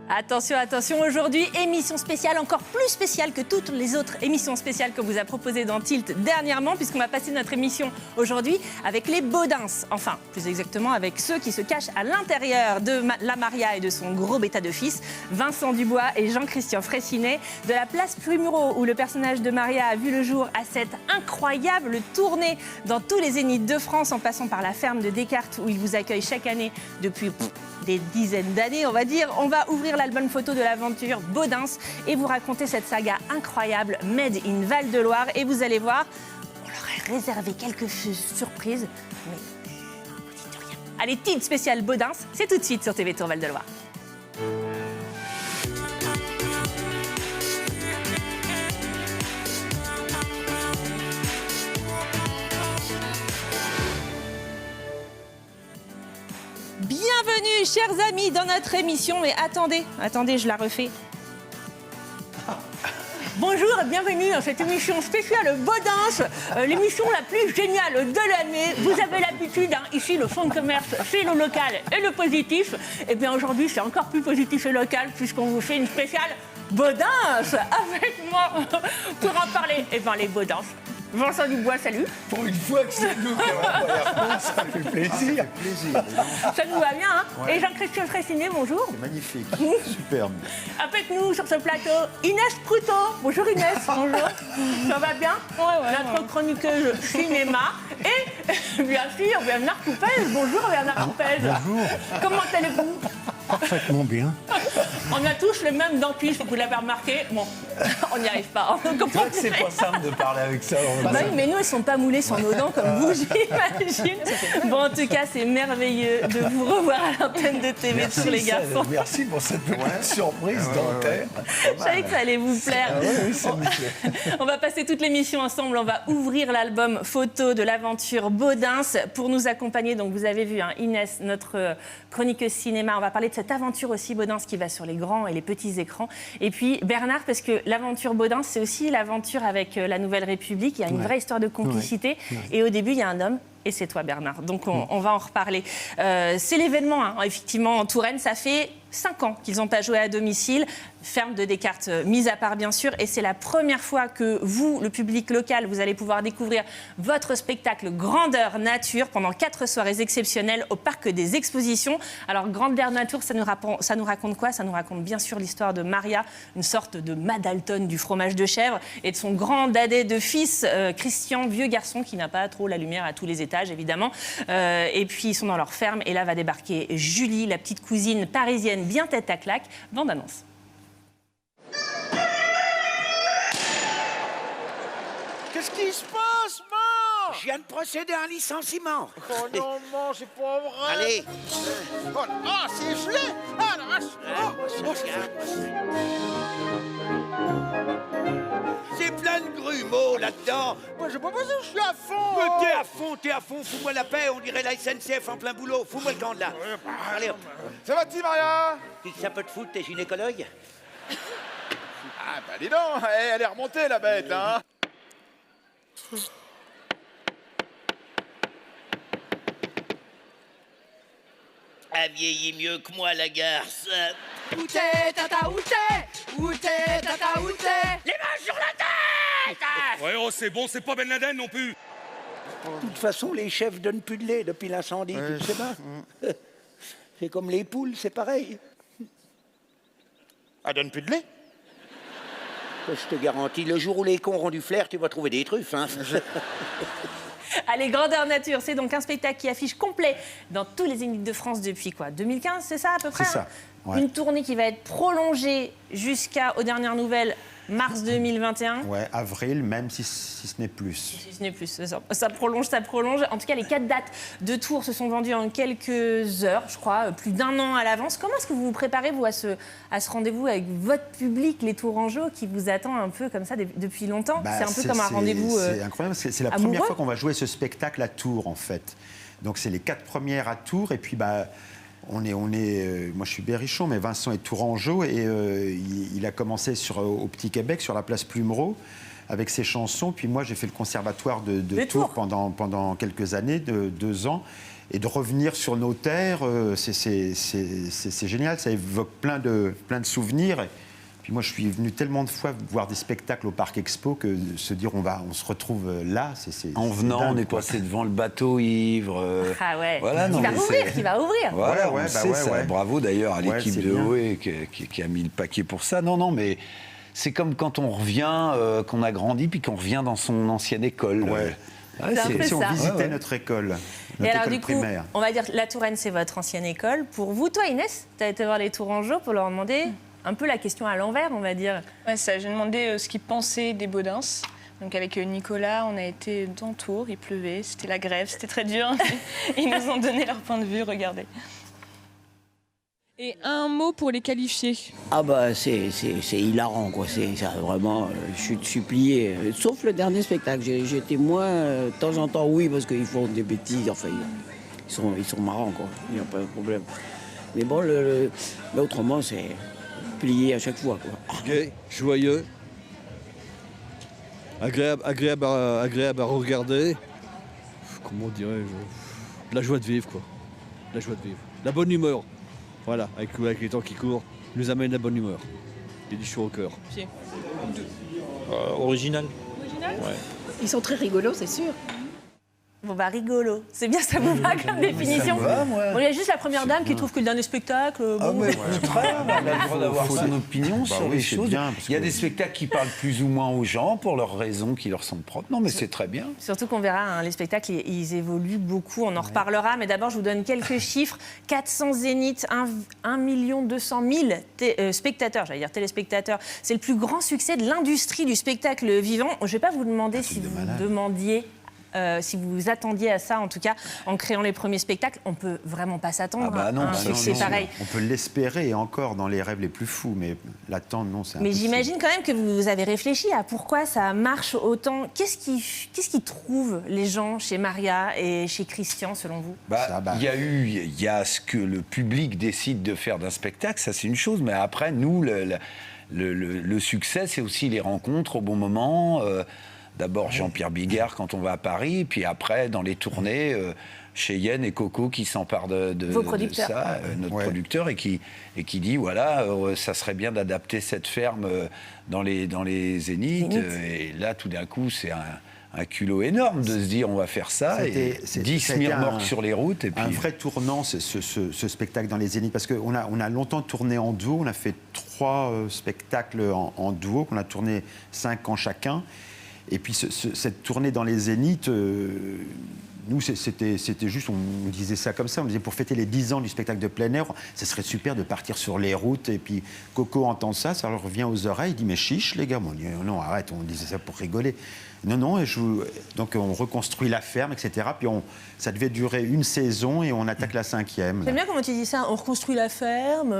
Attention, attention, aujourd'hui, émission spéciale, encore plus spéciale que toutes les autres émissions spéciales que vous a proposées dans Tilt dernièrement, puisqu'on va passer notre émission aujourd'hui avec les Baudins. Enfin, plus exactement avec ceux qui se cachent à l'intérieur de la Maria et de son gros bêta de fils, Vincent Dubois et Jean-Christian Fraissinet, de la place Plumereau, où le personnage de Maria a vu le jour à cette incroyable tournée dans tous les zéniths de France, en passant par la ferme de Descartes, où il vous accueille chaque année depuis des dizaines d'années, on va dire. On va ouvrir l'album photo de l'aventure Baudins et vous raconter cette saga incroyable Made in Val-de-Loire. Et vous allez voir, on leur a réservé quelques surprises, mais dites rien. Allez, Tilt spécial Baudins, c'est tout de suite sur TV Tour Val-de-Loire. Bienvenue, chers amis, dans notre émission. Mais attendez, je la refais. Bonjour et bienvenue dans cette émission spéciale Baudins, l'émission la plus géniale de l'année. Vous avez l'habitude, ici, le fonds de commerce, c'est le local et le positif. Et bien aujourd'hui, c'est encore plus positif et local, puisqu'on vous fait une spéciale Baudins avec moi pour en parler. Et bien les Baudins. Vincent Dubois, salut. Pour une fois que c'est nous qui avons la réponse, ça fait plaisir. Ça nous va bien, hein. Ouais. Et Jean-Christian Fraissinet, bonjour. C'est magnifique, superbe. Avec nous sur ce plateau, Inès Proutot. Bonjour Inès. Bonjour. Ça va bien? Ouais. Notre chroniqueuse cinéma. Et bien sûr, Bernard Coupez. Bonjour Bernard Coupez. Bonjour. Comment allez-vous? Parfaitement bien. On a tous le même dentiste, vous l'avez remarqué. Bon, on n'y arrive pas. C'est vrai que c'est pas simple de parler avec ça. Bah oui, mais nous, elles ne sont pas moulées sur nos dents comme vous, j'imagine. Bon, en tout cas, c'est merveilleux de vous revoir à l'antenne de TV sur les garçons. Merci pour cette petite surprise dentaire. Je savais que ça allait vous plaire. Oui, ça me plaît. On va passer toute l'émission ensemble. On va ouvrir l'album photo de l'aventure Baudins. Pour nous accompagner, donc vous avez vu, Inès, notre chroniqueuse cinéma. On va parler de cette aventure aussi Baudins qui va sur les grands et les petits écrans. Et puis Bernard, parce que l'aventure Baudins, c'est aussi l'aventure avec la Nouvelle République. Il y a une vraie histoire de complicité. Et au début, il y a un homme. Et c'est toi, Bernard. Donc, on va en reparler. C'est l'événement, effectivement, en Touraine. Ça fait 5 ans qu'ils n'ont pas joué à domicile. Ferme de Descartes mise à part, bien sûr. Et c'est la première fois que vous, le public local, vous allez pouvoir découvrir votre spectacle Grandeur Nature pendant 4 soirées exceptionnelles au Parc des Expositions. Alors, Grandeur Nature, ça nous raconte quoi? Ça nous raconte bien sûr l'histoire de Maria, une sorte de Madalton du fromage de chèvre, et de son grand dadais de fils, Christian, vieux garçon qui n'a pas trop la lumière à tous les étages, évidemment. Et puis, ils sont dans leur ferme. Et là va débarquer Julie, la petite cousine parisienne, bien tête à claque. Bande annonce. Qu'est-ce qui se passe, maman? Je viens de procéder à un licenciement. Oh non, maman, c'est pas vrai. Allez. Oh, c'est gelé. Ah, la vache. C'est plein de grumeaux là-dedans. Moi, j'ai pas besoin, je suis à fond. Mais t'es à fond. Fous-moi la paix, on dirait la SNCF en plein boulot. Fous-moi le camp de là. Allez, hop. Ça va-t-il, Maria? Tu ça peut te foutre, t'es gynécologue? Ah, bah dis donc, elle est remontée, la bête, hein. Elle vieillit mieux que moi, la garce. Où t'es, tata, où t'es? Où t'es, tata, où t'es? Les mains sur la tête! Ouais, oh, c'est bon, c'est pas Ben Laden non plus. De toute façon, les chefs donnent plus de lait depuis l'incendie, tu le sais pas. C'est comme les poules, c'est pareil. Elle donne plus de lait? Je te garantis, le jour où les cons auront du flair, tu vas trouver des truffes, hein. Allez, Grandeur Nature, c'est donc un spectacle qui affiche complet dans tous les zéniths de France depuis quoi? 2015, c'est ça à peu près? C'est ça, ouais. Une tournée qui va être prolongée jusqu'aux dernières nouvelles, mars 2021. Ouais, avril, même si ce n'est plus. Si ce n'est plus, ça prolonge. En tout cas, les 4 dates de tour se sont vendues en quelques heures, je crois, plus d'1 an à l'avance. Comment est-ce que vous vous préparez, vous, à ce rendez-vous avec votre public, les Tourangeaux, qui vous attend un peu comme ça depuis longtemps? C'est un peu comme un rendez-vous C'est incroyable, c'est la première fois qu'on va jouer ce spectacle à Tours, en fait. Donc, c'est les 4 premières à Tours, et puis, moi je suis berrichon, mais Vincent est tourangeau et il a commencé au Petit Québec, sur la place Plumereau, avec ses chansons. Puis moi, j'ai fait le conservatoire de Tours pendant quelques années, 2 ans. de revenir sur nos terres, c'est génial. Ça évoque plein de souvenirs. Et puis moi, je suis venu tellement de fois voir des spectacles au Parc Expo que se dire on se retrouve là, En venant, dingue, on est quoi. passé devant le bateau ivre. Ah ouais. Voilà, non, qui va ouvrir. Voilà, Ouais, on bah sait ouais, ça. ouais. Bravo d'ailleurs à Ouais, l'équipe c'est de bien. OE qui a mis le paquet pour ça. Non, mais c'est comme quand on revient, qu'on a grandi, puis qu'on revient dans son ancienne école. Ouais. C'est un peu Si on ça. visitait notre école, Et notre alors école du coup, primaire. on va dire la Touraine, c'est votre ancienne école. Pour vous, toi Inès, tu as été voir les Tourangeaux pour leur demander un peu la question à l'envers, on va dire. Ouais, ça, j'ai demandé ce qu'ils pensaient des Baudins. Donc avec Nicolas, on a été dans Tours, il pleuvait, c'était la grève, c'était très dur. Ils nous ont donné leur point de vue, regardez. Et un mot pour les qualifier. Ah bah c'est hilarant quoi, c'est ça, vraiment, je suis plié. Sauf le dernier spectacle, j'étais moins, de temps en temps oui, parce qu'ils font des bêtises, enfin ils sont marrants quoi, il n'y a pas de problème. Mais bon, mais autrement c'est plié à chaque fois quoi. Gai, joyeux, agréable à regarder. Comment dirais-je, de la joie de vivre quoi, de la joie de vivre, la bonne humeur. Voilà, avec les temps qui courent, nous amène la bonne humeur et du chaud au cœur. Original. Original ? Ouais. Ils sont très rigolos, c'est sûr. Bon bah rigolo, c'est bien, ça vous va comme définition. Bon, il y a juste la première dame qui trouve que le dernier spectacle, Ah bon, mais au contraire, on a le droit d'avoir son opinion Bah sur oui, les c'est choses. bien, parce Il y a que- des spectacles qui parlent plus ou moins aux gens pour leurs raisons qui leur sont propres. Non mais c'est très bien. surtout qu'on verra, hein, les spectacles, ils évoluent beaucoup, on en reparlera, mais d'abord je vous donne quelques chiffres. 400 zéniths, 1 200 000 spectateurs, j'allais dire téléspectateurs. C'est le plus grand succès de l'industrie du spectacle vivant. Je ne vais pas vous demander si de vous malade. demandiez... si vous vous attendiez à ça, en tout cas, en créant les premiers spectacles, on peut vraiment pas s'attendre Ah bah non, à un bah non, succès non. pareil. On peut l'espérer encore dans les rêves les plus fous, mais l'attendre, non, c'est Mais impossible. j'imagine quand même que vous avez réfléchi à pourquoi ça marche autant. Qu'est-ce qui trouve les gens chez Maria et chez Christian, selon vous ? Il y a ce que le public décide de faire d'un spectacle, ça c'est une chose, mais après, nous, le succès, c'est aussi les rencontres au bon moment. D'abord Jean-Pierre Bigard quand on va à Paris, puis après, dans les tournées, Cheyenne et Coco qui s'emparent de Vos producteurs. ça, notre producteur, et qui dit, voilà, ça serait bien d'adapter cette ferme dans les zéniths. Et là, tout d'un coup, c'est un culot énorme de se dire on va faire ça, et 10 remorques sur les routes. Et puis... Un vrai tournant, ce spectacle dans les Zéniths, parce qu'on a longtemps tourné en duo, on a fait 3 spectacles en duo, qu'on a tourné 5 ans chacun. Et puis cette tournée dans les Zéniths, nous, c'était juste, on disait ça comme ça, on disait pour fêter les 10 ans du spectacle de plein air, ça serait super de partir sur les routes. Et puis Coco entend ça, ça leur revient aux oreilles, il dit mais chiche les gars, on dit non arrête, on disait ça pour rigoler. Non, donc on reconstruit la ferme, etc. Puis ça devait durer une saison et on attaque la 5e. J'aime bien comment tu dis ça, on reconstruit la ferme,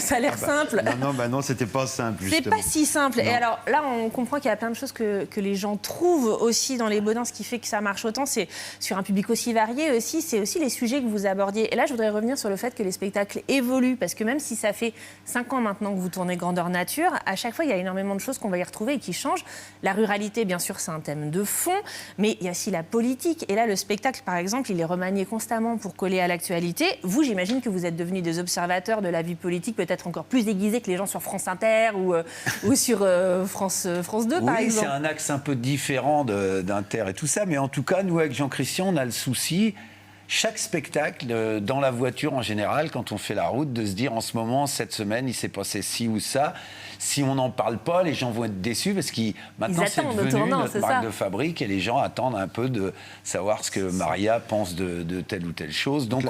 ça a l'air simple. Non, c'était pas simple, C'est justement. pas si simple. Non. Et alors là, on comprend qu'il y a plein de choses que les gens trouvent aussi dans les Baudins, ce qui fait que ça marche autant. C'est sur un public aussi varié aussi, c'est aussi les sujets que vous abordiez. Et là, je voudrais revenir sur le fait que les spectacles évoluent, parce que même si ça fait 5 ans maintenant que vous tournez Grandeur Nature, à chaque fois, il y a énormément de choses qu'on va y retrouver et qui changent. La ruralité, bien sûr, c'est un thème de fond, mais il y a aussi la politique. Et là, le spectacle, par exemple, il est remanié constamment pour coller à l'actualité. Vous, j'imagine que vous êtes devenus des observateurs de la vie politique, peut-être encore plus aiguisés que les gens sur France Inter ou sur France 2, par exemple. Oui, c'est un axe un peu différent d'Inter et tout ça, mais en tout cas, nous, avec Jean-Christian, on a le souci, chaque spectacle, dans la voiture en général, quand on fait la route, de se dire en ce moment, cette semaine, il s'est passé ci ou ça. Si on n'en parle pas, les gens vont être déçus parce que maintenant, c'est devenu notre marque de fabrique et les gens attendent un peu de savoir ce que Maria pense de telle ou telle chose. Donc,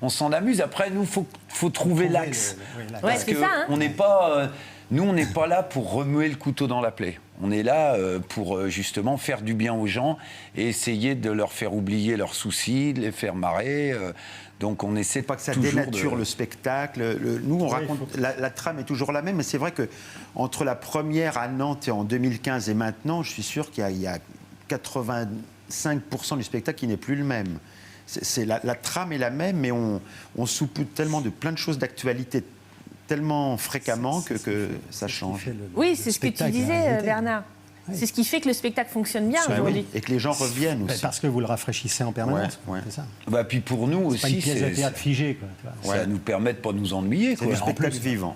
on s'en amuse. Après, nous, faut trouver l'axe. Parce que on n'est pas... Nous, on n'est pas là pour remuer le couteau dans la plaie. On est là pour justement faire du bien aux gens et essayer de leur faire oublier leurs soucis, de les faire marrer. Donc on essaie pas que ça toujours dénature le spectacle. Nous, on raconte, la trame est toujours la même, mais c'est vrai que entre la première à Nantes et en 2015 et maintenant, je suis sûr qu'il y a 85% du spectacle qui n'est plus le même. La trame est la même, mais on saupoudre tellement de plein de choses d'actualité tellement fréquemment que ça change. Oui, c'est ce que tu disais, Bernard. C'est ce qui fait que le spectacle fonctionne bien Bah aujourd'hui. oui, et que les gens reviennent aussi. Parce que vous le rafraîchissez en permanence. Ouais. C'est ça. Bah, puis pour nous C'est pas une aussi, pièce de théâtre figée. Quoi, tu vois. ça nous permet de pas nous ennuyer. C'est quoi. du spectacle vivant.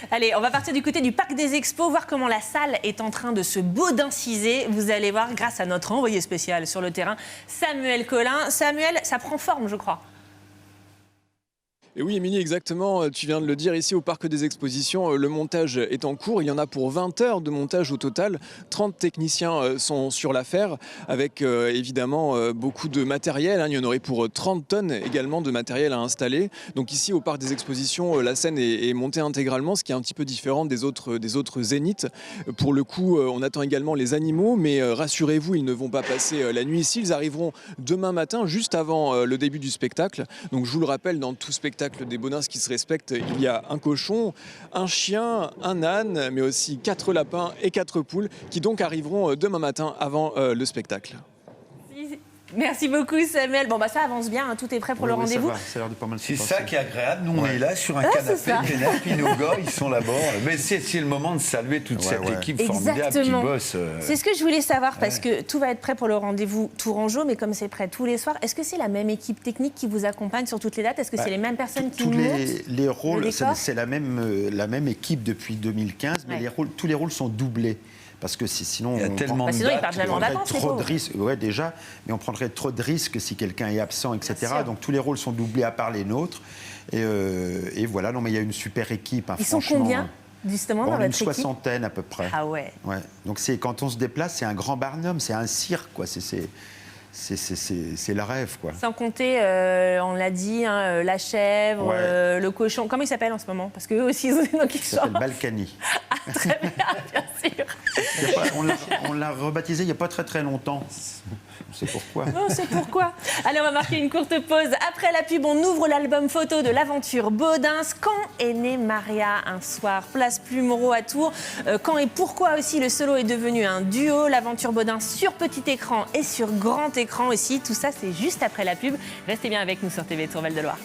Allez, on va partir du côté du Parc des Expos, voir comment la salle est en train de se baudinciser. Vous allez voir, grâce à notre envoyé spécial sur le terrain, Samuel Collin. Samuel, ça prend forme, je crois. Et oui, Émilie, exactement. Tu viens de le dire, ici au Parc des Expositions, le montage est en cours. Il y en a pour 20 heures de montage au total. 30 techniciens sont sur l'affaire, avec évidemment beaucoup de matériel. Il y en aurait pour 30 tonnes également de matériel à installer. Donc ici, au Parc des Expositions, la scène est montée intégralement, ce qui est un petit peu différent des autres zéniths. Pour le coup, on attend également les animaux, mais rassurez-vous, ils ne vont pas passer la nuit ici. Ils arriveront demain matin, juste avant le début du spectacle. Donc je vous le rappelle, dans tout spectacle des Baudins qui se respectent, il y a un cochon, un chien, un âne, mais aussi 4 lapins et 4 poules qui donc arriveront demain matin avant le spectacle. Merci beaucoup Samuel. Bon bah ça avance bien, hein. Tout est prêt pour le rendez-vous. Ça a l'air de pas mal se C'est passer. ça qui est agréable. Nous, on est là sur un c'est canapé, ça. vénère, puis nos gars, ils sont là-bas. Mais c'est le moment de saluer toute cette équipe formidable Exactement. qui bosse. C'est ce que je voulais savoir, parce que tout va être prêt pour le rendez-vous Tourangeau, mais comme c'est prêt tous les soirs, est-ce que c'est la même équipe technique qui vous accompagne sur toutes les dates? Est-ce que c'est les mêmes personnes qui Tous montent les rôles, le décor c'est la même équipe depuis 2015, mais tous les rôles sont doublés. Parce que sinon, il y a tellement de sinon ils dates partent jamais en prendrait vacances, les trop de pauvres. risques. Ouais, déjà, mais on prendrait trop de risques si quelqu'un est absent, etc. Bien sûr. Donc tous les rôles sont doublés à part les nôtres. Et voilà, non, mais il y a une super équipe. Hein, Ils sont franchement. combien, justement, Bon, dans on est une votre équipe? soixantaine à peu près. Ah ouais. Ouais. Donc quand on se déplace, c'est un grand barnum, c'est un cirque, quoi. C'est le rêve, quoi. Sans compter, on l'a dit, hein, la chèvre, Ouais. le cochon. Comment il s'appelle en ce moment? Parce qu'eux aussi, ils ont des noms qui Ça s'appelle changent. Balkany. Ah, très bien, bien sûr. On l'a rebaptisé il n'y a pas très longtemps. C'est pourquoi. On sait pourquoi. Allez, on va marquer une courte pause. Après la pub, on ouvre l'album photo de l'aventure Baudins. Quand est née Maria un soir? Place Plumereau à Tours. Quand et pourquoi aussi le solo est devenu un duo? L'aventure Baudins sur petit écran et sur grand écran aussi. Tout ça, c'est juste après la pub. Restez bien avec nous sur TV Tour Val de Loire.